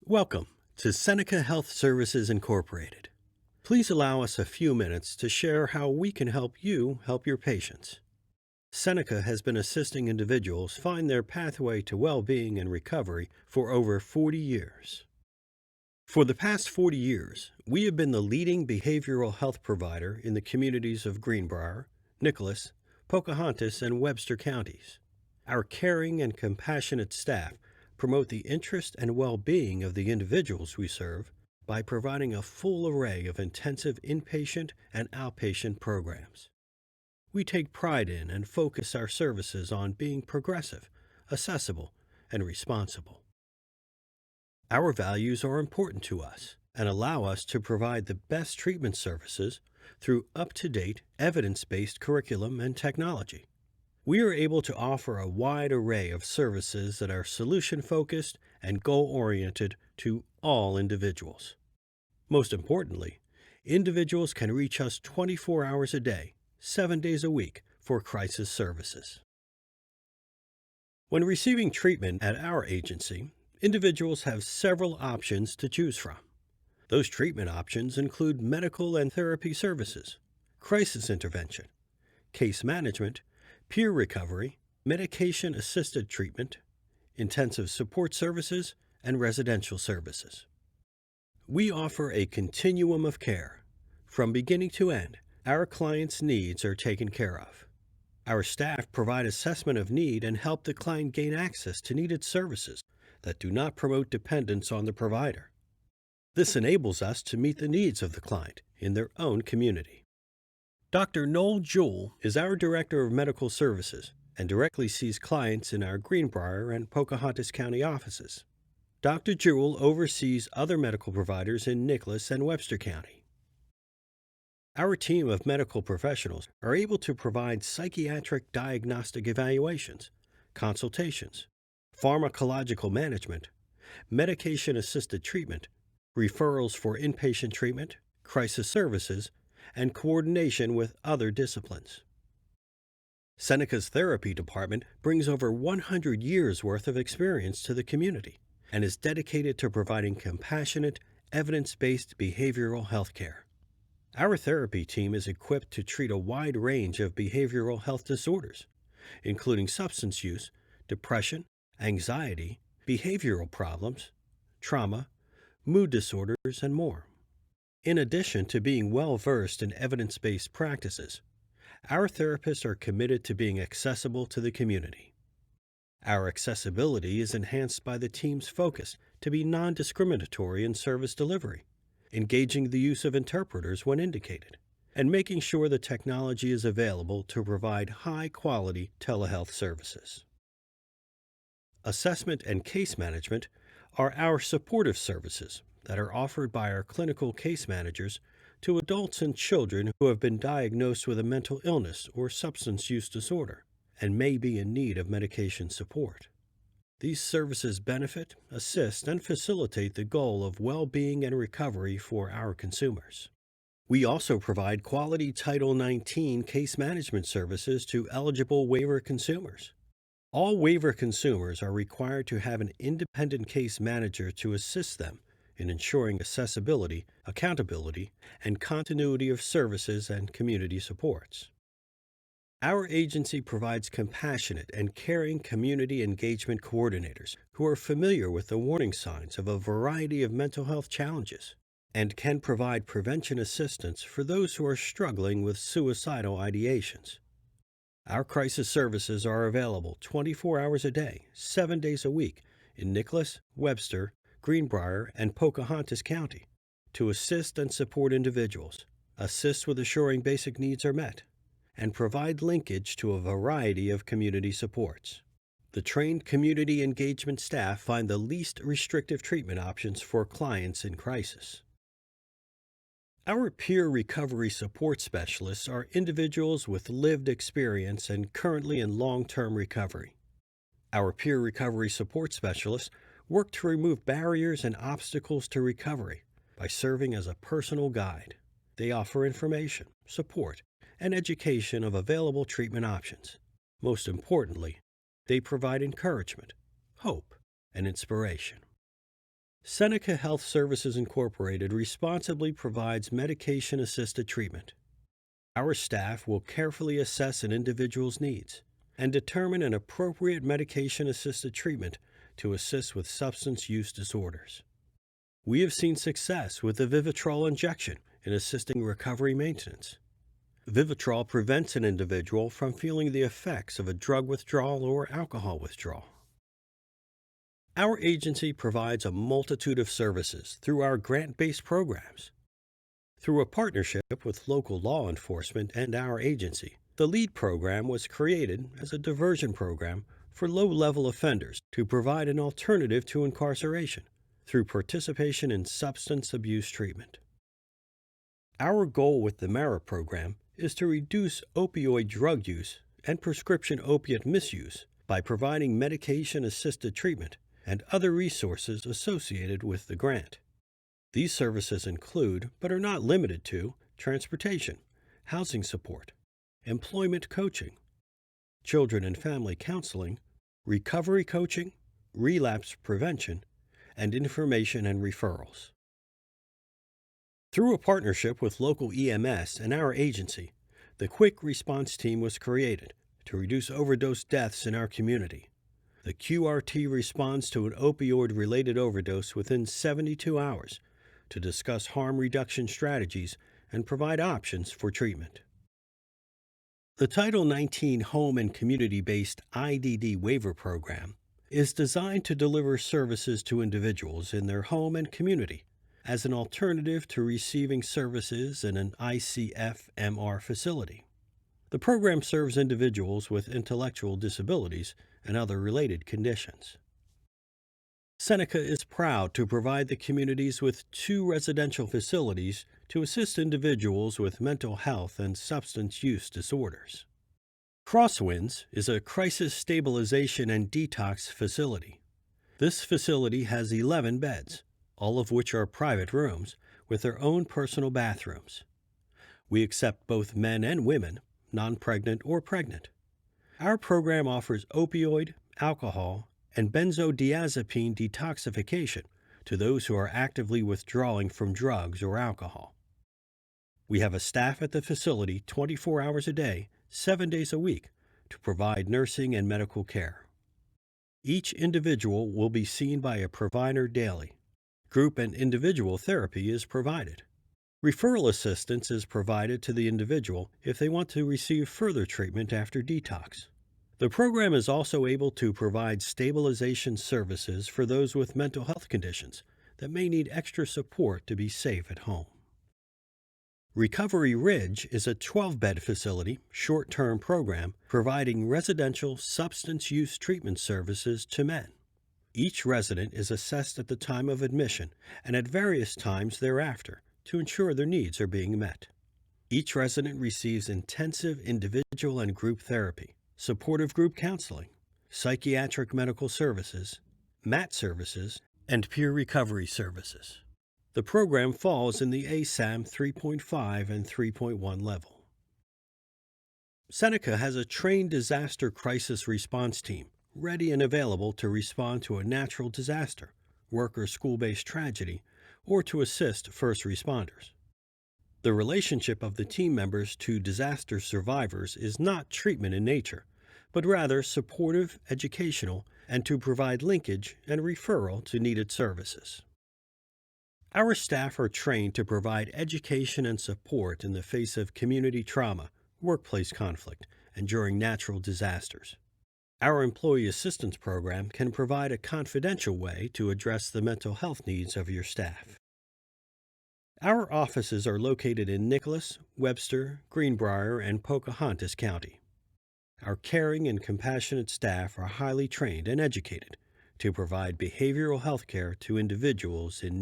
Welcome to Seneca Health Services Incorporated. Please allow us a few minutes to share how we can help you help your patients. Seneca has been assisting individuals find their pathway to well-being and recovery for over 40 years. For the past 40 years, we have been the leading behavioral health provider in the communities of Greenbrier, Nicholas, Pocahontas, and Webster counties. Our caring and compassionate staff promote the interest and well-being of the individuals we serve by providing a full array of intensive inpatient and outpatient programs. We take pride in and focus our services on being progressive, accessible, and responsible. Our values are important to us and allow us to provide the best treatment services through up-to-date, evidence-based curriculum and technology. We are able to offer a wide array of services that are solution-focused and goal-oriented to all individuals. Most importantly, individuals can reach us 24 hours a day, 7 days a week for crisis services. When receiving treatment at our agency, individuals have several options to choose from. Those treatment options include medical and therapy services, crisis intervention, case management, peer recovery, medication-assisted treatment, intensive support services, and residential services. We offer a continuum of care. From beginning to end, our clients' needs are taken care of. Our staff provide assessment of need and help the client gain access to needed services that do not promote dependence on the provider. This enables us to meet the needs of the client in their own community. Dr. Noel Jewell is our Director of Medical Services and directly sees clients in our Greenbrier and Pocahontas County offices. Dr. Jewell oversees other medical providers in Nicholas and Webster County. Our team of medical professionals are able to provide psychiatric diagnostic evaluations, consultations, pharmacological management, medication-assisted treatment, referrals for inpatient treatment, crisis services, and coordination with other disciplines. Seneca's therapy department brings over 100 years' worth of experience to the community and is dedicated to providing compassionate, evidence-based behavioral health care. Our therapy team is equipped to treat a wide range of behavioral health disorders, including substance use, depression, anxiety, behavioral problems, trauma, mood disorders, and more. In addition to being well-versed in evidence-based practices, our therapists are committed to being accessible to the community. Our accessibility is enhanced by the team's focus to be non-discriminatory in service delivery, engaging the use of interpreters when indicated, and making sure the technology is available to provide high-quality telehealth services. Assessment and case management are our supportive services that are offered by our clinical case managers to adults and children who have been diagnosed with a mental illness or substance use disorder and may be in need of medication support. These services benefit, assist, and facilitate the goal of well-being and recovery for our consumers. We also provide quality Title XIX case management services to eligible waiver consumers. All waiver consumers are required to have an independent case manager to assist them in ensuring accessibility, accountability, and continuity of services and community supports. Our agency provides compassionate and caring community engagement coordinators who are familiar with the warning signs of a variety of mental health challenges and can provide prevention assistance for those who are struggling with suicidal ideations. Our crisis services are available 24 hours a day, 7 days a week in Nicholas, Webster, Greenbrier, and Pocahontas County to assist and support individuals, assist with assuring basic needs are met, and provide linkage to a variety of community supports. The trained community engagement staff find the least restrictive treatment options for clients in crisis. Our peer recovery support specialists are individuals with lived experience and currently in long-term recovery. Our peer recovery support specialists work to remove barriers and obstacles to recovery by serving as a personal guide. They offer information, support, and education of available treatment options. Most importantly, they provide encouragement, hope, and inspiration. Seneca Health Services Incorporated responsibly provides medication-assisted treatment. Our staff will carefully assess an individual's needs and determine an appropriate medication-assisted treatment to assist with substance use disorders. We have seen success with the Vivitrol injection in assisting recovery maintenance. Vivitrol prevents an individual from feeling the effects of a drug withdrawal or alcohol withdrawal. Our agency provides a multitude of services through our grant-based programs. Through a partnership with local law enforcement and our agency, the LEAD program was created as a diversion program for low-level offenders to provide an alternative to incarceration through participation in substance abuse treatment. Our goal with the MERA program is to reduce opioid drug use and prescription opiate misuse by providing medication-assisted treatment and other resources associated with the grant. These services include, but are not limited to, transportation, housing support, employment coaching, children and family counseling, recovery coaching, relapse prevention, and information and referrals. Through a partnership with local EMS and our agency, the Quick Response Team was created to reduce overdose deaths in our community. The QRT responds to an opioid-related overdose within 72 hours to discuss harm reduction strategies and provide options for treatment. The Title 19 Home and Community-Based IDD Waiver Program is designed to deliver services to individuals in their home and community as an alternative to receiving services in an ICF-MR facility. The program serves individuals with intellectual disabilities and other related conditions. Seneca is proud to provide the communities with 2 residential facilities to assist individuals with mental health and substance use disorders. Crosswinds is a crisis stabilization and detox facility. This facility has 11 beds, all of which are private rooms with their own personal bathrooms. We accept both men and women, non-pregnant or pregnant. Our program offers opioid, alcohol, and benzodiazepine detoxification to those who are actively withdrawing from drugs or alcohol. We have a staff at the facility 24 hours a day, 7 days a week, to provide nursing and medical care. Each individual will be seen by a provider daily. Group and individual therapy is provided. Referral assistance is provided to the individual if they want to receive further treatment after detox. The program is also able to provide stabilization services for those with mental health conditions that may need extra support to be safe at home. Recovery Ridge is a 12-bed facility, short-term program providing residential substance use treatment services to men. Each resident is assessed at the time of admission and at various times thereafter to ensure their needs are being met. Each resident receives intensive individual and group therapy, supportive group counseling, psychiatric medical services, MAT services, and peer recovery services. The program falls in the ASAM 3.5 and 3.1 level. Seneca has a trained disaster crisis response team ready and available to respond to a natural disaster, work or school-based tragedy, or to assist first responders. The relationship of the team members to disaster survivors is not treatment in nature, but rather supportive, educational, and to provide linkage and referral to needed services. Our staff are trained to provide education and support in the face of community trauma, workplace conflict, and during natural disasters. Our Employee Assistance Program can provide a confidential way to address the mental health needs of your staff. Our offices are located in Nicholas, Webster, Greenbrier, and Pocahontas County. Our caring and compassionate staff are highly trained and educated to provide behavioral health care to individuals in need.